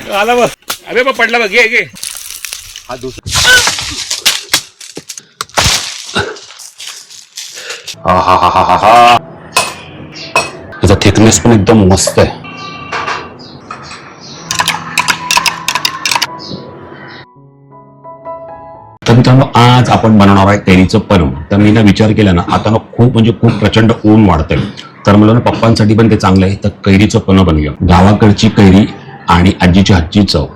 आला बघ. अरे बघ पडला बघ. घे घे. हा दुसरा. हा हा हा हा हा. त्याचा थिकनेस पण एकदम मस्त आहे. तर मित्रांनो आज आपण बनवणार आहे कैरीचं पन्ह. तर मी ना विचार केला ना, आता ना खूप म्हणजे खूप प्रचंड ऊन वाढतंय, तर मला ना पप्पांसाठी पण ते चांगलं आहे, तर कैरीचं पन्ह बनवूया. गावाकडची कैरी आणि आजीची हातची चव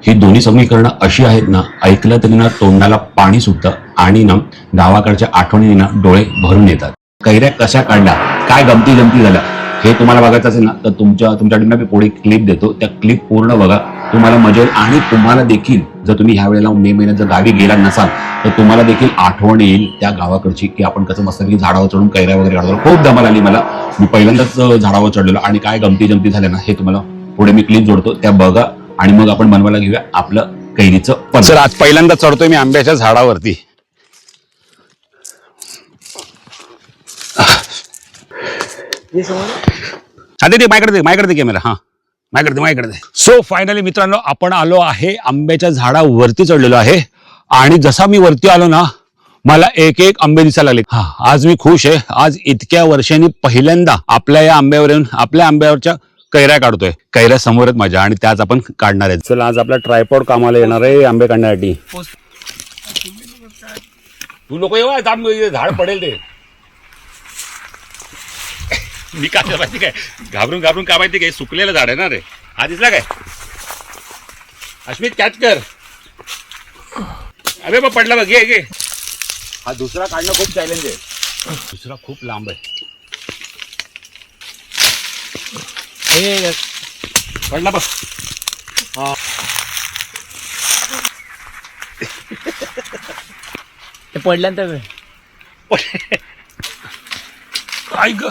ही दोन्ही समीकरणं अशी आहेत ना, ऐकलं तरी ना तोंडाला पाणी सुटतं आणि ना गावाकडच्या आठवणी ना डोळे भरून येतात. कैऱ्या कशा काढल्या, काय गमती जमती झाल्या, हे तुम्हाला बघायचं असेल ना, तर तुमच्याकडे मी पुढे क्लिप देतो. त्या क्लिप पूर्ण बघा, तुम्हाला मजा येईल. आणि तुम्हाला देखील जर तुम्ही ह्या वेळेला मे महिन्यात जर गावी गेला नसाल, तर तुम्हाला देखील आठवण येईल त्या गावाकडची, की आपण कसं मस्तपैकी झाडावर चढून कैऱ्या वगैरे काढतो. खूप धमाल आली मला. मी पहिल्यांदाच झाडावर चढलेलो आणि काय गमती जमती झाल्या ना, हे तुम्हाला पुढे मी क्लिप जोडतो, त्या बघा आणि मग आपण बनवायला घेऊया आपलं कैरीचं पन्ह. सर आज पहिल्यांदा चढतोय मी आंब्याच्या झाडावरती. दे माझ्याकडे कॅमेरा. हा माझ्याकडे. सो फायनली मित्रांनो आपण आलो आहे आंब्याच्या झाडावरती चढलेलो आहे आणि जसा मी वरती आलो ना, मला एक एक आंबे दिसायला लागले. हा आज मी खुश आहे. आज इतक्या वर्षांनी पहिल्यांदा आपल्या या आंब्यावर येऊन आपल्या आंब्यावरच्या कैऱ्या काढतोय. कैऱ्या समोर आहेत माझ्या आणि त्याच आपण काढणार आहेत. चला आज आपला ट्रायपॉड कामाला येणार आहे आंबे काढण्यासाठी. तू लोक येऊ झाड पडेल ते. मी काय माहिती काय घाबरून काय माहिती काय, सुकलेलं झाड आहे ना रे. हा दिसला काय अश्मित, कॅच कर. अरे बघ पडला बघ. घे घे. हा दुसरा काढणं खूप चॅलेंज आहे. दुसरा खूप लांब आहे. पडला बघ. हा पडल्यानंतर काय ग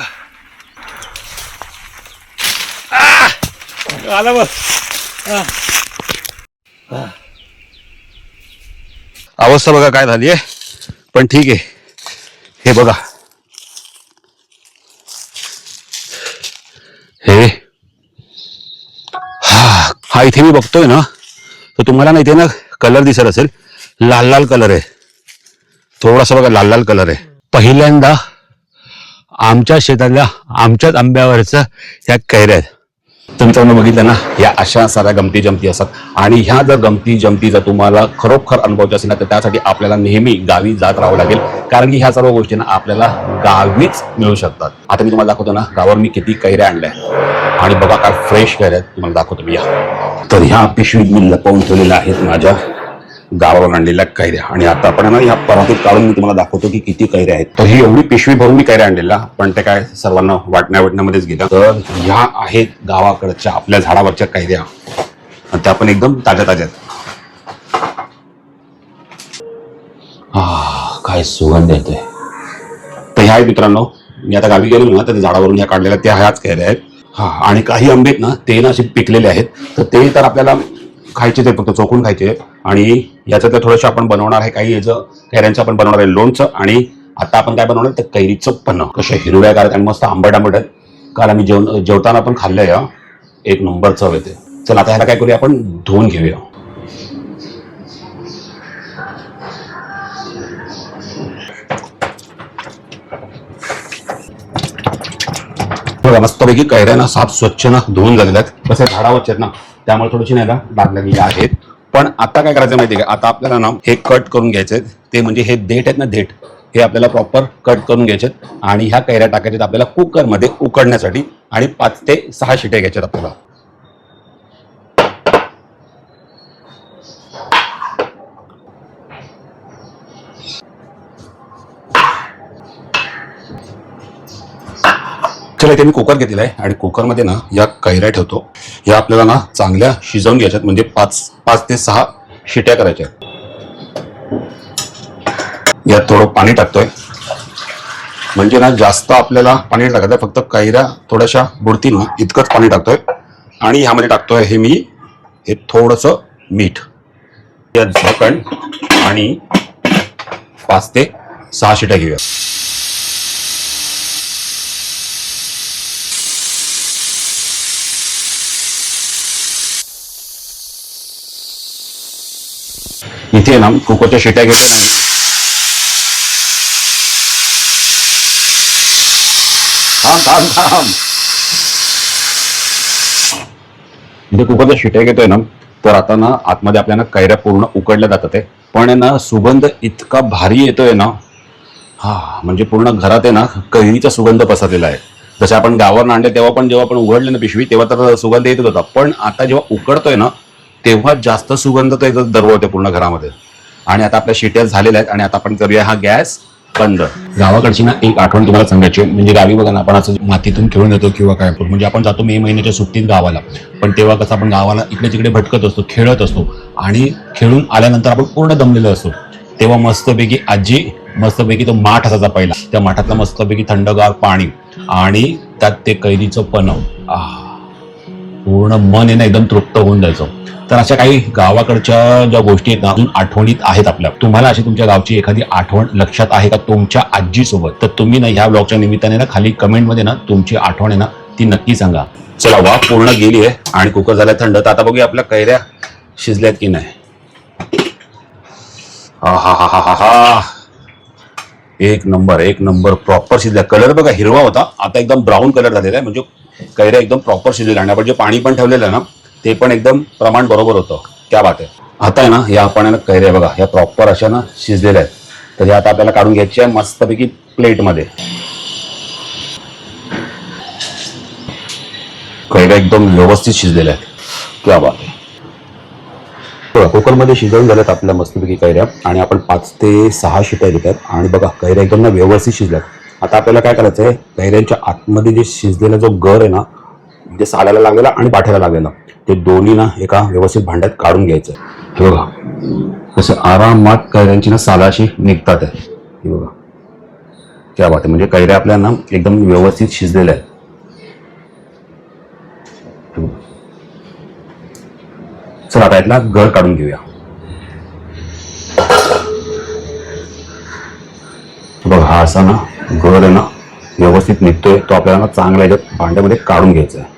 आला बघ. अवस्था बघा काय झाली आहे, पण ठीक आहे. हे बघा, हे हा इथे मी बघतोय ना, तर तुम्हाला ना इथे ना कलर दिसत असेल, लाल लाल कलर आहे. थोडासा बघा लाल लाल कलर आहे. पहिल्यांदा आमच्या शेतातल्या आमच्याच आंब्यावरच्या ह्या कैऱ्या आहेत. तर मित्रांनो बघितलं ना, या अशा साऱ्या गमती जमती असतात. आणि ह्या जर गमती जमती जर तुम्हाला खरोखर अनुभवायचे असेल ना, तर त्यासाठी आपल्याला नेहमी गावी जात राहावं लागेल, कारण की ह्या सर्व गोष्टी ना आपल्याला गावीच मिळू शकतात. आता मी तुम्हाला दाखवतो ना गावावर मी किती कैऱ्या आणल्या आणि बघा काय फ्रेश कैऱ्या आहेत, तुम्हाला दाखवतो मी. या तर ह्या पिशवीत मी लपवून ठेवलेल्या आहेत माझ्या गावावर आणलेल्या कैऱ्या. आणि आता आपण ना ह्या परातीत काढून मी तुम्हाला दाखवतो की किती कैऱ्या आहेत. तर ही एवढी पिशवी भरून मी कैऱ्या आणलेल्या, पण ते काय सर्वांना वाटण्यामध्येच गेल्या. तर ह्या आहेत गावाकडच्या आपल्या झाडावरच्या कैऱ्या आणि त्या पण एकदम ताज्या ताज्या. काय सुगंध येतोय. तर ह्या मित्रांनो, मी आता गावी गेलो ना, तर झाडावरून ह्या काढलेल्या त्या ह्याच कैऱ्या आहेत. आणि काही आंबे आहेत ना, ते ना असे पिकलेले आहेत, तर ते तर आपल्याला खायचे, ते फक्त चोखून खायचे. आणि याचं तर थोडंसं आपण बनवणार आहे, काही याचं कैऱ्यांचं आपण बनवणार आहे लोणचं. आणि आता आपण काय बनवणार तर कैरीचं पन्ह. कशा हिरव्यागार आणि मस्त आंबट आहेत. काल आम्ही जेवताना पण खाल्लंय. एक नंबर चव येते. चला आता ह्याला काय करूया, आपण धुवून घेऊया. बघा मस्तपैकी कैऱ्या ना साफ स्वच्छ ना धुवून झालेल्या आहेत. कसं झाडावरचे आहेत ना, त्यामुळे थोडीशी नाही ना डाग लागलेली आहेत. पण आता काय करायचं माहिती आहे का, आता आपल्याला ना हे कट करून घ्यायचे. ते म्हणजे हे देठ आहेत ना, देठ हे आपल्याला प्रॉपर कट करून घ्यायचे आणि ह्या कैऱ्या टाकायच्यात आपल्याला कुकरमध्ये उकडण्यासाठी. आणि 5 ते 6 शिट्या घ्यायच्यात आपल्याला. चला इथे मी कुकर घेतलेला आहे आणि कुकरमध्ये ना या कैऱ्या ठेवतो. या आपल्याला ना चांगल्या शिजवून घ्यायच्यात, म्हणजे 5 ते 6 शिट्या करायच्या. यात थोडं पाणी टाकतोय, म्हणजे ना जास्त आपल्याला पाणी टाकायचं, फक्त कैऱ्या थोड्याशा बुडतील ना इतकंच पाणी टाकतोय. आणि ह्यामध्ये टाकतोय हे थोडंसं मीठ. यात झाकण आणि 5 ते 6 शिट्या घेऊया. इथे ना कुकरच्या शिट्या घेतल्या नाही. इथे कुकरच्या शिट्या घेतोय ना, तर आता ना आतमध्ये आपल्याला कैऱ्या पूर्ण उकडल्या जातात आहे. पण आहे ना सुगंध इतका भारी येतोय ना, म्हणजे पूर्ण घरात आहे ना कैरीचा सुगंध पसरलेला आहे. जसे आपण गावावर आणले तेव्हा पण जेव्हा आपण उघडले ना पिशवी तेव्हा तर सुगंध येतच होता, पण आता जेव्हा उकडतोय ना तेव्हा जास्त सुगंध तो एकदम दरवळतोय पूर्ण घरामध्ये. आणि आता आपल्या शिट्या झालेल्या आहेत आणि आता आपण करूया हा गॅस बंद. गावाकडची ना एक आठवण तुम्हाला सांगायची आहे. म्हणजे गावी बघा ना आपण असं मातीतून खेळून येतो किंवा काय, म्हणजे आपण जातो मे महिन्याच्या सुट्टीत गावाला, पण तेव्हा कसं आपण गावाला इकडे तिकडे भटकत असतो, खेळत असतो आणि खेळून आल्यानंतर आपण पूर्ण दमलेलो असतो. तेव्हा मस्तपैकी आजी मस्तपैकी तो माठ असायचा पहिला, त्या माठातला मस्तपैकी थंडगार पाणी आणि त्यात ते कैरीचं पन्ह, पूर्ण मन आहे ना एकदम तृप्त होऊन जायचं. तर अशा काही गावाकडच्या ज्या गोष्टी आहेत ना अजून आठवणीत आहेत आपल्या. तुम्हाला अशी तुमच्या गावची एखादी आठवण लक्षात आहे का तुमच्या आजीसोबत? तर तुम्ही ना ह्या ब्लॉगच्या निमित्ताने ना खाली कमेंटमध्ये ना तुमची आठवण आहे ना ती नक्की सांगा. चला वाफ पूर्ण गेली आहे आणि कुकर झालाय थंड. तर आता बघूया आपल्या कैऱ्या शिजल्यात की नाही. एक नंबर प्रॉपर शिजल्या. कलर बघा हिरवा होता, आता एकदम ब्राऊन कलर झालेला आहे. म्हणजे कैऱ्या एकदम प्रॉपर शिजलेल्या आणि आपण जे पाणी पण ठेवलेलं आहे ना ते पण एकदम प्रमाण बरोबर होतं. क्या बात आहे. आता आहे ना या आपण ना कैऱ्या बघा ह्या प्रॉपर अशा ना शिजलेल्या आहेत. तर हे आता आपल्याला काढून घ्यायची आहे मस्तपैकी प्लेटमध्ये. कैऱ्या एकदम व्यवस्थित शिजलेल्या आहेत. क्या बात आहे. कुकरमध्ये शिजवून झाल्यात आपल्या मस्तपैकी कैऱ्या आणि आपण 5 ते 6 शिट्या घेतात आणि बघा कैऱ्या एकदम ना व्यवस्थित शिजल्यात. आता आपल्याला काय करायचं आहे, कैऱ्यांच्या आतमध्ये जे शिजलेला जो गर आहे ना, म्हणजे सालाला लागलेला आणि पाठ्याला लागलेला, ते दोन्ही ना एका व्यवस्थित भांड्यात काढून घ्यायचं. हे बघा कसं आरामात कैऱ्यांची ना सालाशी निघतात आहे. हे बघा क्या बात आहे. म्हणजे कैऱ्या आपल्या ना एकदम व्यवस्थित शिजलेल्या आहेत. चला आता यातला गर काढून घेऊया. बघा हा असा ना गर आहे ना व्यवस्थित निघतोय, तो आपल्याला ना चांगला याच्यात भांड्यामध्ये काढून घ्यायचा आहे.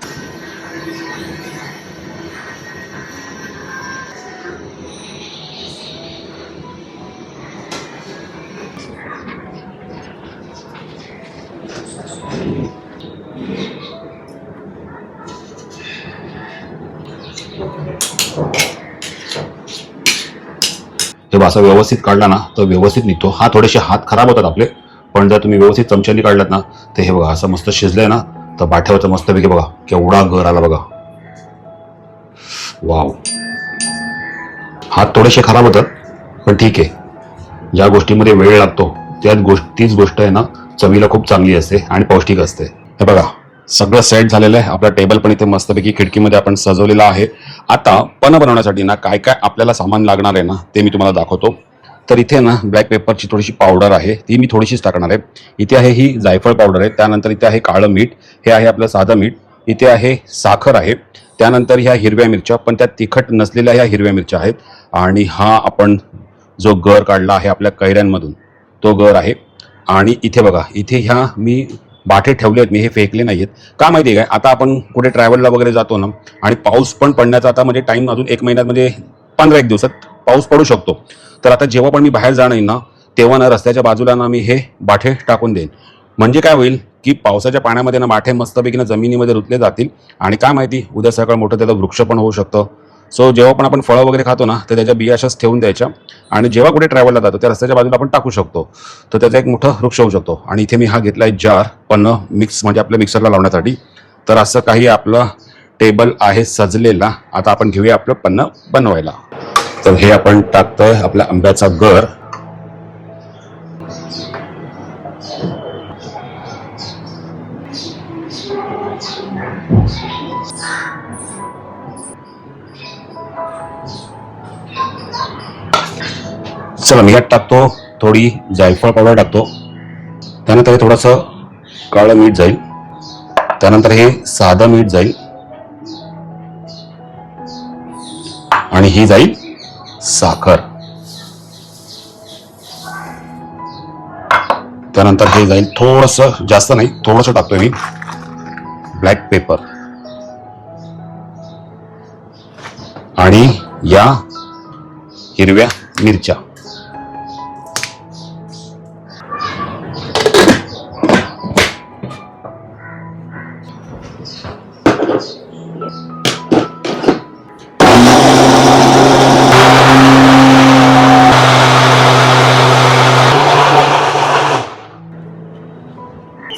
हे असं व्यवस्थित काढला ना तर व्यवस्थित निघतो. हा थोडेसे हात खराब होतात आपले, पण जर तुम्ही व्यवस्थित चमच्यानी काढलात ना तर हे बघा असं मस्त शिजलंय ना. तर बाठ्यावरचं मस्तपैकी बघा केवढा गर आला बघा. वाव. हात थोडेसे खराब होतात पण ठीक आहे, ज्या गोष्टीमध्ये वेळ लागतो तीच गोष्ट आहे ना चवीला खूप चांगली असते आणि पौष्टिक असते. हे बघा सगळं सेट झालेलं आहे. आपला टेबल पण इथे मस्तपैकी खिडकीमध्ये आपण सजवलेला आहे. आता पन्ह बनवण्यासाठी ना काय काय आपल्याला सामान लागणार आहे ना ते मी तुम्हाला दाखवतो. तर इथे ना ब्लॅक पेपरची थोडीशी पावडर आहे, ती मी थोडीशीच टाकणार आहे. इथे आहे ही जायफळ पावडर आहे. त्यानंतर इथे आहे काळं मीठ, हे आहे आपलं साधं मीठ. इथे आहे साखर आहे. त्यानंतर ह्या हिरव्या मिरच्या, पण त्या तिखट नसलेल्या ह्या हिरव्या मिरच्या आहेत. आणि हा आपण जो गर काढला आहे आपल्या कैऱ्यांमधून तो गर आहे. आणि इथे बघा इथे ह्या मी बाठे ठेवले आहेत, मी हे फेकले नाही आहेत. का माहिती आहे काय, आता आपण कुठे ट्रॅव्हलला वगैरे जातो ना आणि पाऊस पण पडण्याचा आता म्हणजे टाईम अजून 1 महिन्यात म्हणजे 15-1 दिवसात पाऊस पडू शकतो. तर आता जेव्हा पण मी बाहेर जाणार आहे ना तेव्हा ना रस्त्याच्या बाजूला ना मी हे बाठे टाकून देईन. म्हणजे काय होईल की पावसाच्या पाण्यामध्ये ना बाठे मस्तपैकी ना जमिनीमध्ये रुतले जातील आणि काय माहिती उद्या सकाळ मोठं त्याचा वृक्ष पण होऊ शकतं. सो जेव्हा पण आपण फळं वगैरे खातो ना तर त्याच्या बिया अशाच ठेवून द्यायच्या आणि जेव्हा कुठे ट्रॅव्हलला जातो त्या रस्त्याच्या बाजूला आपण टाकू शकतो, तर त्याचा एक मोठा वृक्ष होऊ शकतो. आणि इथे मी हा घेतला आहे जार पन्ह मिक्स म्हणजे आपल्या मिक्सरला लावण्यासाठी. तर असं काही आपलं टेबल आहे सजलेला. आता आपण घेऊया आपलं पन्ह बनवायला. तर हे आपण टाकतोय आपल्या आंब्याचा गर. चला मी यात टाकतो थोडी जायफळ पावडर टाकतो. त्यानंतर हे थोडंसं काळं मीठ जाईल. त्यानंतर हे साधं मीठ जाईल आणि ही जाईल साखर. त्यानंतर हे जाईल थोडंसं, जास्त नाही थोडंसं टाकतोय मी ब्लॅक पेपर. आणि या हिरव्या मिरच्या.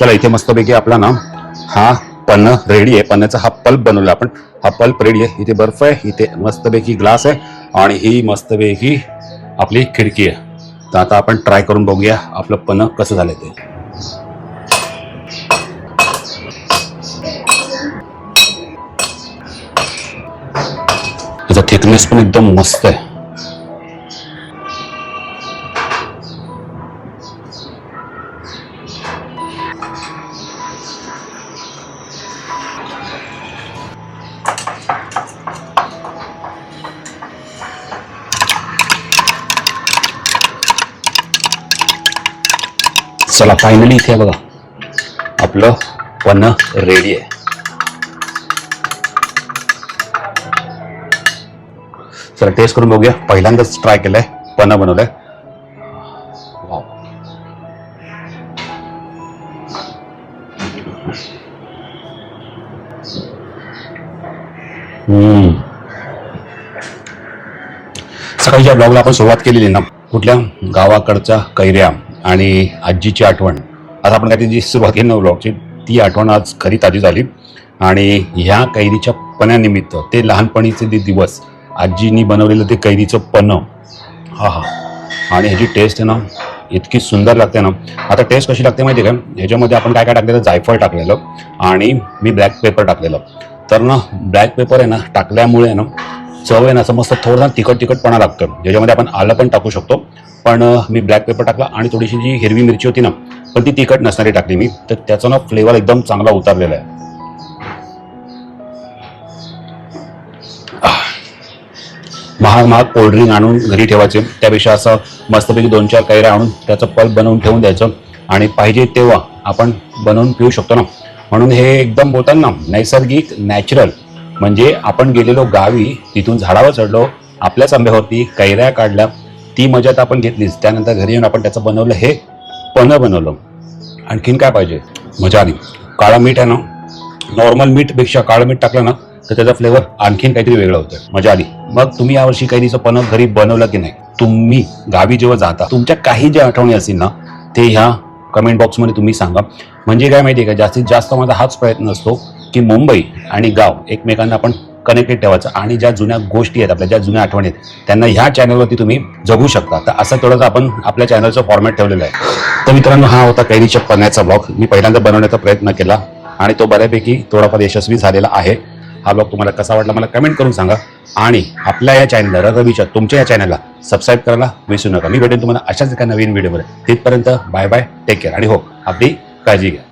चला इथे मस्तपैकी आपला ना हा पन्ना रेडी आहे. पन्नाचा हा पल्प बनवला आपण. हा पल्प रेडी आहे. इथे बर्फ आहे, इथे मस्तपैकी ग्लास आहे आणि ही मस्तपैकी आपली खिडकी आहे. तर आता आपण ट्राय करून बघूया आपलं पन्ना कसं झालंय ते. त्याचा थिकनेस पण एकदम मस्त आहे. चला फायनली इथे बघा आपलं पन्ना रेडी आहे. चला टेस्ट करून बघूया. पहिल्यांदाच ट्राय केलंय, पन्ना बनवलंय. वाव. सकाळीच्या ब्लॉगला आपण सुरुवात केलेली ना कुठल्या गावाकडच्या कैऱ्या आणि आजीची आठवण. आज आपण काहीतरी जी सुरुवात केली ना ब्लॉगची ती आठवण आज खरी ताजी झाली. आणि ह्या कैरीच्या पण्यानिमित्त ते लहानपणीचे ते दिवस आजीनी बनवलेलं ते कैरीचं पन्ह, हा हा. आणि ह्याची टेस्ट आहे ना इतकी सुंदर लागते ना. आता टेस्ट कशी लागते माहिती आहे का, ह्याच्यामध्ये आपण काय काय टाकलेलं, जायफळ टाकलेलं आणि मी ब्लॅक पेपर टाकलेलं. तर ना ब्लॅक पेपर आहे ना टाकल्यामुळे ना चव आहे ना असं मस्त थोडंसं तिखटपणा लागतं. ज्याच्यामध्ये आपण आलं पण टाकू शकतो, पण मी ब्लॅक पेपर टाकला आणि थोडीशी जी हिरवी मिरची होती ना पण ती तिखट नसणारी टाकली मी. तर त्याचा ना फ्लेवर एकदम चांगला उतरलेला आहे. महाग कोल्ड्रिंक आणून घरी ठेवायचे त्यापेक्षा असं मस्तपैकी 2-4 कैऱ्या आणून त्याचं पल्प बनवून ठेवून द्यायचं आणि पाहिजे तेव्हा आपण बनवून पिऊ शकतो ना. म्हणून हे एकदम बोलतात ना नैसर्गिक, नॅचरल. म्हणजे आपण गेलेलो गावी, तिथून झाडावर चढलो, आपल्याच आंब्यावरती कैऱ्या काढल्या, ती मजा तर आपण घेतलीच. त्यानंतर घरी येऊन आपण त्याचं बनवलं हे पन्ह बनवलं. आणखीन काय पाहिजे, मजा आली. काळा मीठ आहे ना, नॉर्मल मीठपेक्षा काळं मीठ टाकलं ना तर त्याचा फ्लेवर आणखीन काहीतरी वेगळं होतं, मजा आली. मग तुम्ही यावर्षी कैरीचं पन्ह घरी बनवलं की नाही? तुम्ही गावी जेव्हा जाता तुमच्या काही ज्या आठवणी असतील ना ते ह्या कमेंट बॉक्समध्ये तुम्ही सांगा. म्हणजे काय माहिती आहे का, जास्तीत जास्त माझा हाच प्रयत्न असतो की मुंबई आणि गाव एकमेकांना आपण कनेक्टेड ठेवायचं आणि ज्या जुन्या गोष्टी आहेत, आपल्या ज्या जुन्या आठवणी आहेत त्यांना ह्या चॅनलवरती तुम्ही जगू शकता. तर असं थोडंसं आपण आपल्या चॅनलचं फॉर्मॅट ठेवलेलं आहे. तर मित्रांनो हा होता कैरीच्या पन्ह्याचा ब्लॉग. मी पहिल्यांदा बनवण्याचा प्रयत्न केला आणि तो बऱ्यापैकी थोडाफार यशस्वी झालेला आहे. हा ब्लॉग तुम्हाला कसा वाटला मला कमेंट करून सांगा. आणि आपल्या या चॅनलला रविच्या तुमच्या या चॅनलला सबस्क्राईब करायला विसरू नका. मी भेटेन तुम्हाला अशाच एका नवीन व्हिडिओमध्ये. तिथपर्यंत बाय बाय, टेक केअर आणि हो आपली काळजी घ्या.